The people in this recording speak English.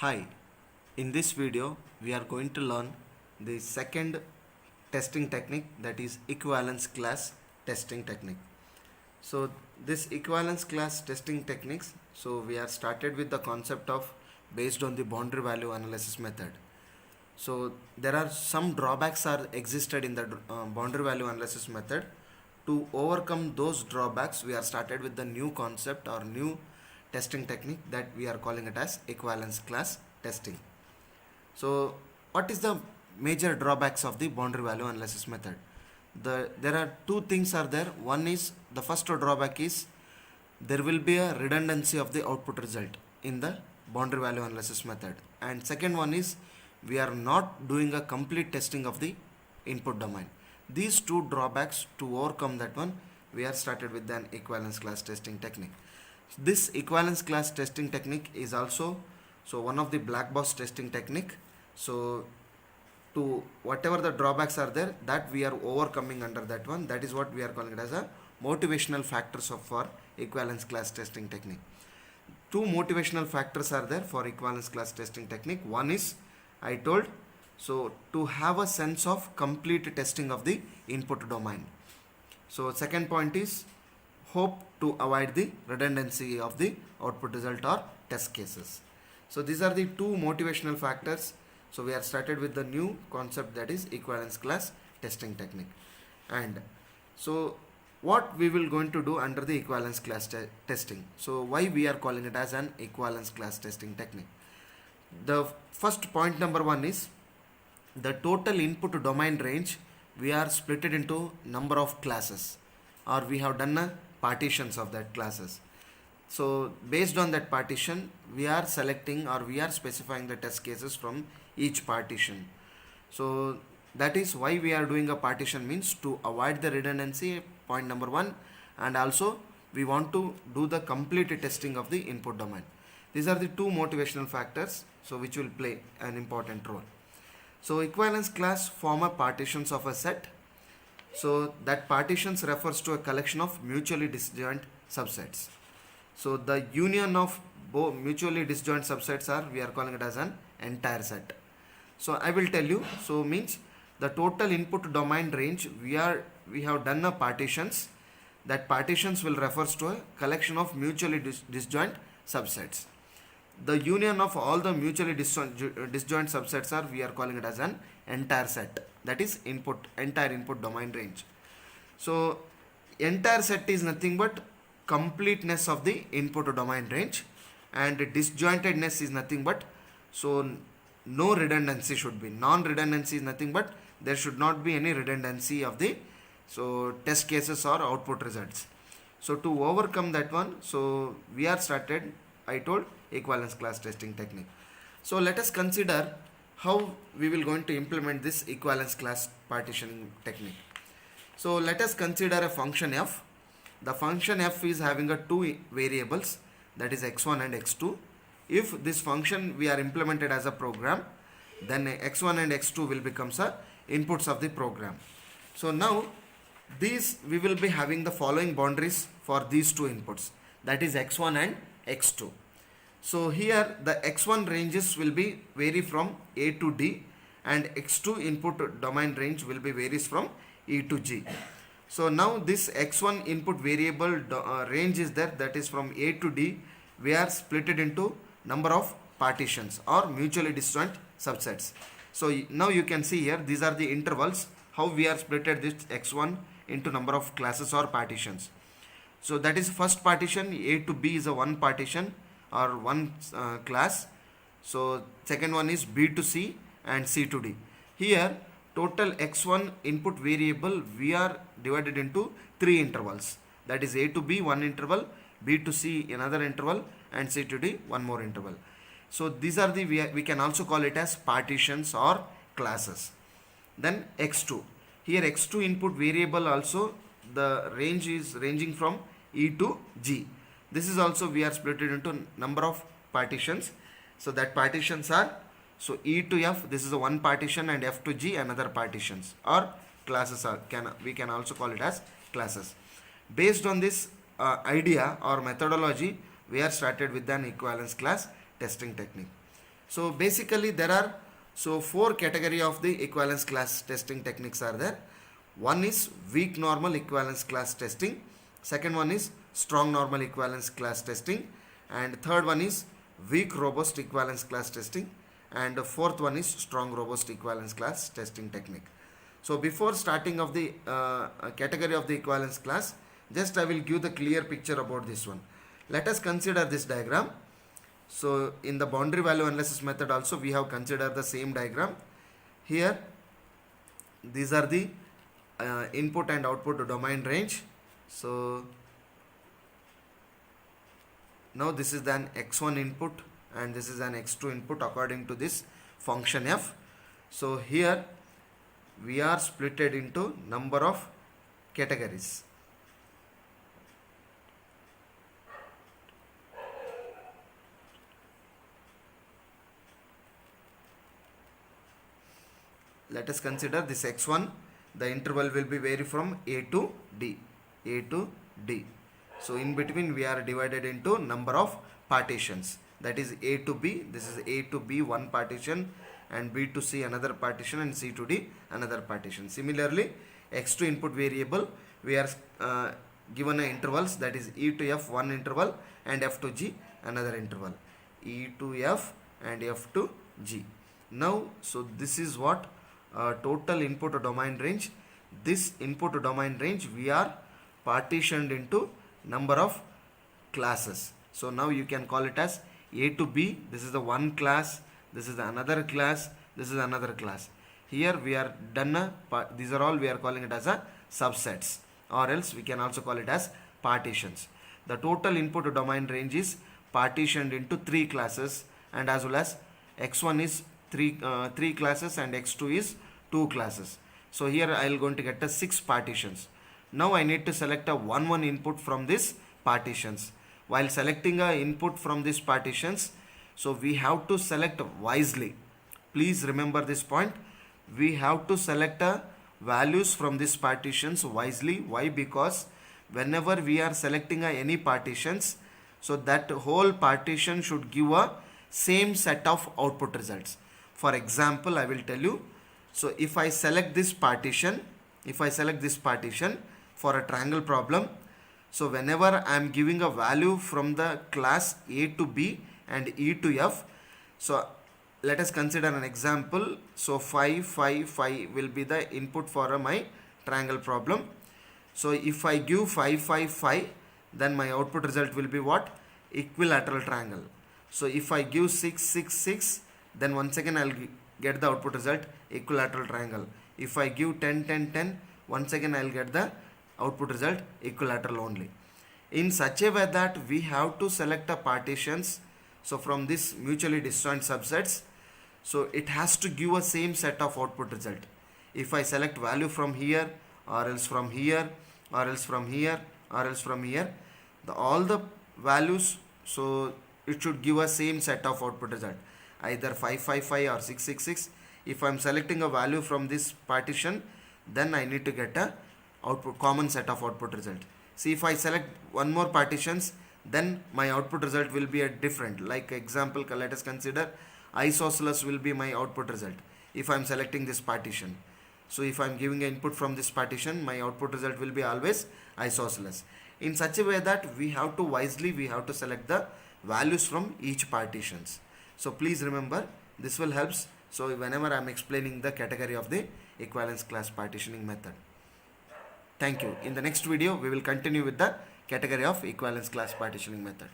Hi, in this video we are going to learn the second testing technique, that is equivalence class testing technique. So this equivalence class testing techniques, so we are started with the concept of based on the boundary value analysis method. So there are some drawbacks are existed in the boundary value analysis method. To overcome those drawbacks, we are started with the new concept or new testing technique that we are calling it as equivalence class testing. So what is the major drawbacks of the boundary value analysis method? There are two things are there. One is, the first drawback is there will be a redundancy of the output result in the boundary value analysis method, and second one is we are not doing a complete testing of the input domain. These two drawbacks, to overcome that one, we are started with an equivalence class testing technique. This equivalence class testing technique is also one of the black box testing technique. So to whatever the drawbacks are there, that we are overcoming under that one, that is what we are calling it as a motivational factors of for equivalence class testing technique. Two motivational factors are there for equivalence class testing technique. One is, I told, so to have a sense of complete testing of the input domain. So second point is hope to avoid the redundancy of the output result or test cases. So these are the two motivational factors. So we are started with the new concept, that is equivalence class testing technique. And so what we will going to do under the equivalence class testing. So why we are calling it as an equivalence class testing technique? The first point number one is the total input domain range. We are split it into number of classes, or we have done a partitions of that classes. So based on that partition, we are selecting or we are specifying the test cases from each partition. So that is why we are doing a partition, means to avoid the redundancy, point number one, and also we want to do the complete testing of the input domain. These are the two motivational factors, so which will play an important role. So equivalence class form a partitions of a set. So that partitions refers to a collection of mutually disjoint subsets. So the union of both mutually disjoint subsets are, we are calling it as an entire set. So I will tell you, so means the total input domain range, we have done a partitions. That partitions will refers to a collection of mutually disjoint subsets. The union of all the mutually disjoint subsets are, we are calling it as an entire set, that is entire input domain range. So entire set is nothing but completeness of the input domain range, and disjointedness is nothing but, so no redundancy should be. Non-redundancy is nothing but there should not be any redundancy of the test cases or output results. So to overcome that one, so we are started, I told, equivalence class testing technique. So let us consider how we will going to implement this equivalence class partitioning technique. So let us consider a function f. The function f is having a two variables, that is x1 and x2. If this function we are implemented as a program, then x1 and x2 will become inputs of the program. So now these we will be having the following boundaries for these two inputs, that is x1 and x2. So here the x1 ranges will be vary from a to d, and x2 input domain range will be varies from e to g. So now this x1 input variable range is there, that is from a to d. We are split it into number of partitions or mutually disjoint subsets. So now you can see here, these are the intervals, how we are splitted this x1 into number of classes or partitions. So that is first partition, a to b is a one partition or one class. So second one is b to c and c to d. Here total x1 input variable we are divided into three intervals, that is a to b one interval, b to c another interval, and c to d one more interval. So these are the, we can also call it as partitions or classes. Then x2, here x2 input variable also the range is ranging from e to g. This is also we are split it into number of partitions. So that partitions are, so e to f, this is a one partition, and f to g another partitions, or classes are, we can also call it as classes. Based on this idea or methodology, we are started with an equivalence class testing technique. So basically there are four category of the equivalence class testing techniques are there. One is weak normal equivalence class testing, second one is strong normal equivalence class testing, and third one is weak robust equivalence class testing, and the fourth one is strong robust equivalence class testing technique. So before starting of the category of the equivalence class, just I will give the clear picture about this one. Let us consider this diagram. So in the boundary value analysis method also we have considered the same diagram. Here these are the input and output domain range. So now this is an x1 input and this is an x2 input according to this function f. So here we are splitted into number of categories. Let us consider this x1, the interval will be vary from a to d, a to d. So in between we are divided into number of partitions, that is a to b, this is a to b one partition, and b to c another partition, and c to d another partition. Similarly x2 input variable we are given a intervals, that is e to f one interval and f to g another interval, e to f and f to g. Now so this is what total input domain range. This input domain range we are partitioned into number of classes. So now you can call it as a to b, this is the one class, this is the another class, this is another class. Here we are done these are all we are calling it as a subsets, or else we can also call it as partitions. The total input domain range is partitioned into three classes, and as well as x1 is three classes and x2 is two classes. So here I will going to get a 6 partitions. Now I need to select a one input from these partitions. While selecting a input from these partitions, so we have to select wisely. Please remember this point. We have to select values from these partitions wisely. Why? Because whenever we are selecting any partitions, so that whole partition should give a same set of output results. For example, I will tell you. So if I select this partition, for a triangle problem, so whenever I am giving a value from the class a to b and e to f, so let us consider an example. So 5, 5, 5 will be the input for my triangle problem. So if I give 5, 5, 5, then my output result will be what? Equilateral triangle. So if I give 6, 6, 6, then once again I will get the output result equilateral triangle. If I give 10, 10, 10, once again I will get the output result equilateral only. In such a way that we have to select the partitions, so from this mutually disjoint subsets, so it has to give a same set of output result. If I select value from here, or else from here, or else from here, or else from here, all the values, so it should give a same set of output result, either 555 or 666. If I am selecting a value from this partition, then I need to get a output common set of output result. See, if I select one more partitions, then my output result will be a different. Like example, let us consider isosceles will be my output result if I am selecting this partition. So if I am giving an input from this partition, my output result will be always isosceles. In such a way that we have to select the values from each partitions. So please remember, this will help. So whenever I am explaining the category of the equivalence class partitioning method. Thank you. In the next video, we will continue with the category of equivalence class partitioning method.